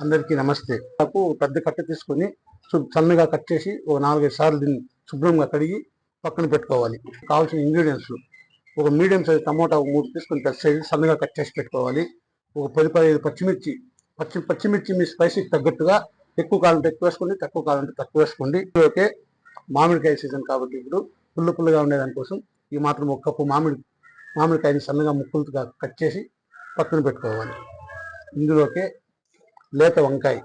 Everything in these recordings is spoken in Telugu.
అందరికీ నమస్తే. నాకు పెద్ద కట్ట తీసుకొని సన్నగా కట్ చేసి ఒక 4-5 సార్లు దీన్ని శుభ్రంగా కడిగి పక్కన పెట్టుకోవాలి. కావాల్సిన ఇంగ్రీడియంట్స్ ఒక మీడియం సైజ్ టమోటా 3 తీసుకొని పెద్ద సైజు సన్నగా కట్ చేసి పెట్టుకోవాలి. ఒక 10-15 పచ్చిమిర్చి. పచ్చిమిర్చి మీ స్పైసీకి తగ్గట్టుగా ఎక్కువ కావాలంటే ఎక్కువ వేసుకోండి, తక్కువ కావాలంటే తక్కువ వేసుకోండి. ఓకే, మామిడికాయ సీజన్ కాబట్టి ఇప్పుడు పుల్లగా ఉండేదానికోసం ఈ మాత్రం ఒక కప్పు మామిడికాయని సన్నగా ముక్కలుగా కట్ చేసి పక్కన పెట్టుకోవాలి. ఇందులోకే లేత వంకాయ,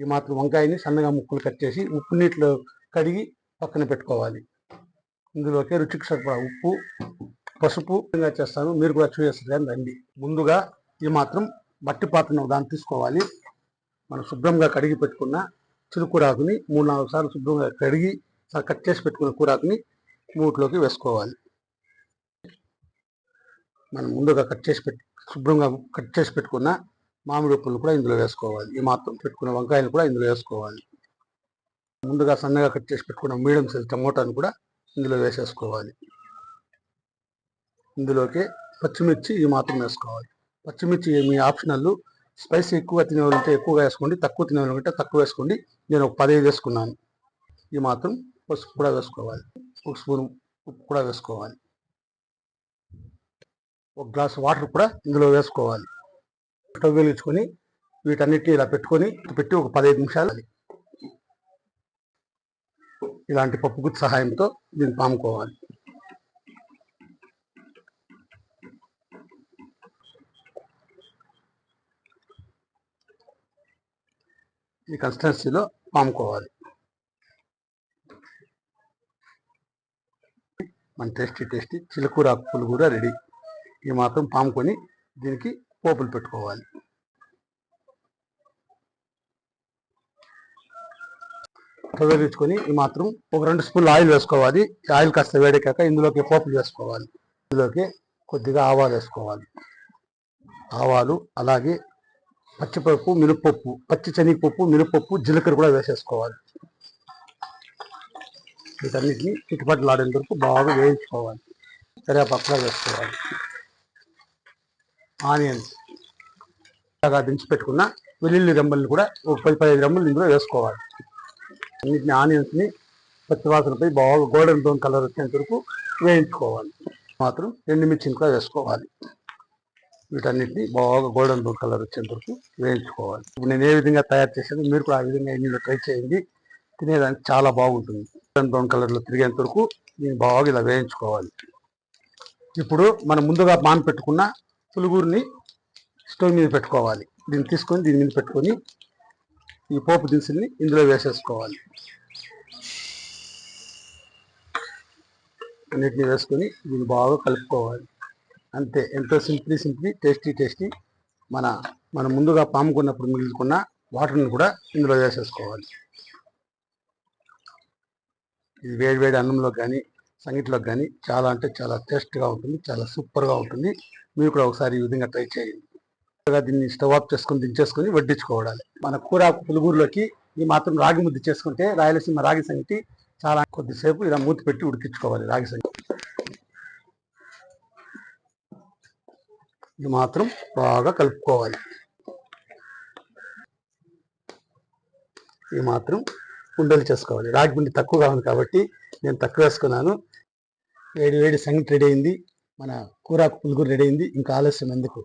ఈ మాత్రం వంకాయని సన్నగా ముక్కలు కట్ చేసి ఉప్పు నీటిలో కడిగి పక్కన పెట్టుకోవాలి. ఇందులోకి రుచికి సరిపడా ఉప్పు, పసుపు చేస్తాను, మీరు కూడా చూసేస్తారు రండి. ముందుగా ఈ మాత్రం మట్టి పాత్రను దాన్ని తీసుకోవాలి. మనం శుభ్రంగా కడిగి పెట్టుకున్న చిలుకూరాకుని 3-4 సార్లు శుభ్రంగా కడిగి కట్ చేసి పెట్టుకున్న కూరాకుని మూట్లోకి వేసుకోవాలి. మనం ముందుగా శుభ్రంగా కట్ చేసి పెట్టుకున్న మామిడి ఉప్పులు కూడా ఇందులో వేసుకోవాలి. ఈ మాత్రం పెట్టుకున్న వంకాయలు కూడా ఇందులో వేసుకోవాలి. ముందుగా సన్నగా కట్ చేసి పెట్టుకున్న మీడియం సైజ్ టమోటాను కూడా ఇందులో వేసేసుకోవాలి. ఇందులోకి పచ్చిమిర్చి ఈ మాత్రం వేసుకోవాలి. పచ్చిమిర్చి మీ ఆప్షనల్. స్పైసీ ఎక్కువ తినేవాళ్ళంటే ఎక్కువగా వేసుకోండి, తక్కువ తినేవాళ్ళంటే తక్కువ వేసుకోండి. నేను ఒక 15 వేసుకున్నాను. ఈ మాత్రం పసుపు కూడా వేసుకోవాలి. 1 స్పూన్ ఉప్పు కూడా వేసుకోవాలి. 1 గ్లాస్ వాటర్ కూడా ఇందులో వేసుకోవాలి. స్టవ్ వెలిగించుకొని వీటన్నిటిని ఇలా పెట్టి ఒక 15 నిమిషాలు ఇలాంటి పప్పు గుత్తి సహాయంతో దీన్ని పాముకోవాలి. ఈ కన్సిస్టెన్సీలో పాముకోవాలి. మన టేస్టీ చిలుకూరాకు పులుగూర రెడీ. ఈ మాత్రం పాముకొని దీనికి పోపులు పెట్టుకోవాలి. వెలిగించుకొని ఈ మాత్రం ఒక 2 స్పూన్లు ఆయిల్ వేసుకోవాలి. ఆయిల్ కాస్త వేడెక్కాక ఇందులోకి పోపులు వేసుకోవాలి. ఇందులోకి కొద్దిగా ఆవాలు వేసుకోవాలి. ఆవాలు, అలాగే పచ్చిపప్పు, మినపప్పు, పచ్చి శనగపప్పు, మినపప్పు, జీలకర్ర కూడా వేసేసుకోవాలి. వీటన్నిటిని చిట్టుపట్లాడేంత వరకు బాగా వేయించుకోవాలి. కరివేపాకు వేసుకోవాలి. ఆనియన్స్, బాగా దించి పెట్టుకున్న వెల్లుల్లి రెమ్మల్ని కూడా ఒక 10-15 రెమ్మలు ఇందులో వేసుకోవాలి. అన్నింటిని ఆనియన్స్ని పచ్చివాసనపై బాగా గోల్డెన్ బ్రౌన్ కలర్ వచ్చేంత వరకు వేయించుకోవాలి. మాత్రం ఎండుమిర్చిని కూడా వేసుకోవాలి. వీటన్నిటిని బాగా గోల్డెన్ బ్రౌన్ కలర్ వచ్చేంత వరకు వేయించుకోవాలి. ఇప్పుడు నేను ఏ విధంగా తయారు చేశానో మీరు కూడా ఆ విధంగా ఇందులో ట్రై చేయండి. తినేదానికి చాలా బాగుంటుంది. గోల్డెన్ బ్రౌన్ కలర్లో తిరిగేంత వరకు దీన్ని బాగా ఇలా వేయించుకోవాలి. ఇప్పుడు మనం ముందుగా పెట్టుకున్న పులుగూరిని స్టవ్ మీద పెట్టుకోవాలి. దీన్ని తీసుకొని దీని మీద పెట్టుకొని ఈ పోపు దినుసుల్ని ఇందులో వేసేసుకోవాలి. అన్నిటిని వేసుకొని దీన్ని బాగా కలుపుకోవాలి. అంతే, ఎంతో సింప్లీ టేస్టీ. మనం ముందుగా పాముకున్నప్పుడు మిగులుకున్న వాటర్ని కూడా ఇందులో వేసేసుకోవాలి. ఇది వేడి అన్నంలో కానీ సంగటిలో కానీ చాలా అంటే చాలా టేస్ట్గా ఉంటుంది, చాలా సూపర్గా ఉంటుంది. మీరు కూడా ఒకసారి ఈ విధంగా ట్రై చేయండి. దీన్ని స్టవ్ ఆఫ్ చేసుకొని దించేసుకొని వడ్డించుకోవాలి. మన కూరాకు పులుగూరులోకి ఈ మాత్రం రాగి ముద్ద చేసుకుంటే రాయలసీమ రాగి సంగటి చాలా కొద్దిసేపు ఇలా మూతి పెట్టి ఉడికించుకోవాలి. రాగి సంగటి ఇది మాత్రం బాగా కలుపుకోవాలి. ఈ మాత్రం ఉండలు చేసుకోవాలి. రాగి పిండి తక్కువగా ఉంది కాబట్టి నేను తక్కువ వేసుకున్నాను. వేడి సంగటి రెడీ అయింది. మన కూరాకు పులుగూర రెడీ అయింది. ఇంకా ఆలస్యం ఎందుకు?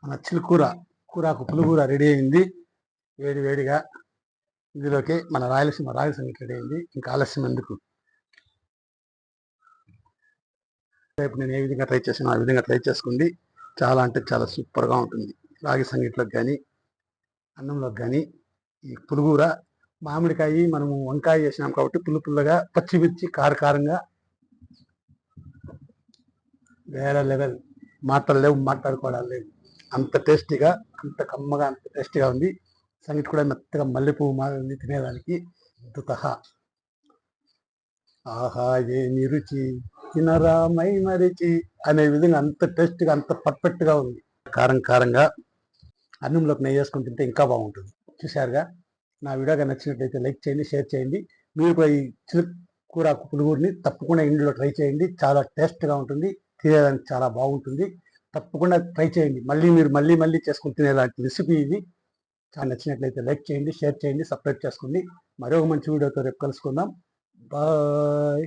మన కూరాకు పులుగూర రెడీ అయింది. వేడిగా ఇందులోకి మన రాయలసీమ రాగి సంగటి రెడీ అయింది. ఇంకా ఆలస్యం ఎందుకు? రేపు నేను ఏ విధంగా ట్రై చేసానో ఆ విధంగా ట్రై చేసుకోండి. చాలా అంటే చాలా సూపర్గా ఉంటుంది. రాగి సంగటిలోకి కానీ అన్నంలోకి కానీ ఈ పులుగూర మామిడికాయ మనము వంకాయ చేసినాం కాబట్టి పుల్లగా, పచ్చిమిర్చి కారంగా వేరే లెవెల్. మాటలు లేవు, మాట్లాడుకోవడాలు లేవు. అంత టేస్టీగా, అంత కమ్మగా, అంత టేస్టీగా ఉంది. సంగటి కూడా మెత్తగా మల్లెపువ్వు మాదిరి ఉంది తినేదానికి. అద్భుత. ఆహా ఏమి రుచి, తినరా మై మరిచి అనే విధంగా అంత టేస్ట్గా, అంత పర్ఫెక్ట్గా ఉంది. కారంగా అన్నంలోకి నెయ్యి వేసుకొని తింటే ఇంకా బాగుంటుంది. చూశారుగా, నా వీడియోగా నచ్చినట్లయితే లైక్ చేయండి, షేర్ చేయండి. మీరు కూడా ఈ చిలుకూరాకు పులుగూరిని తప్పకుండా ఇంట్లో ట్రై చేయండి. చాలా టేస్ట్గా ఉంటుంది, తినేదానికి చాలా బాగుంటుంది. తప్పకుండా ట్రై చేయండి. మీరు మళ్ళీ చేసుకుని తినేలాంటి రెసిపీ ఇది. చాలా నచ్చినట్లయితే లైక్ చేయండి, షేర్ చేయండి, సబ్స్క్రైబ్ చేసుకోండి. మరో మంచి వీడియోతో రేపు కలుసుకుందాం. బాయ్.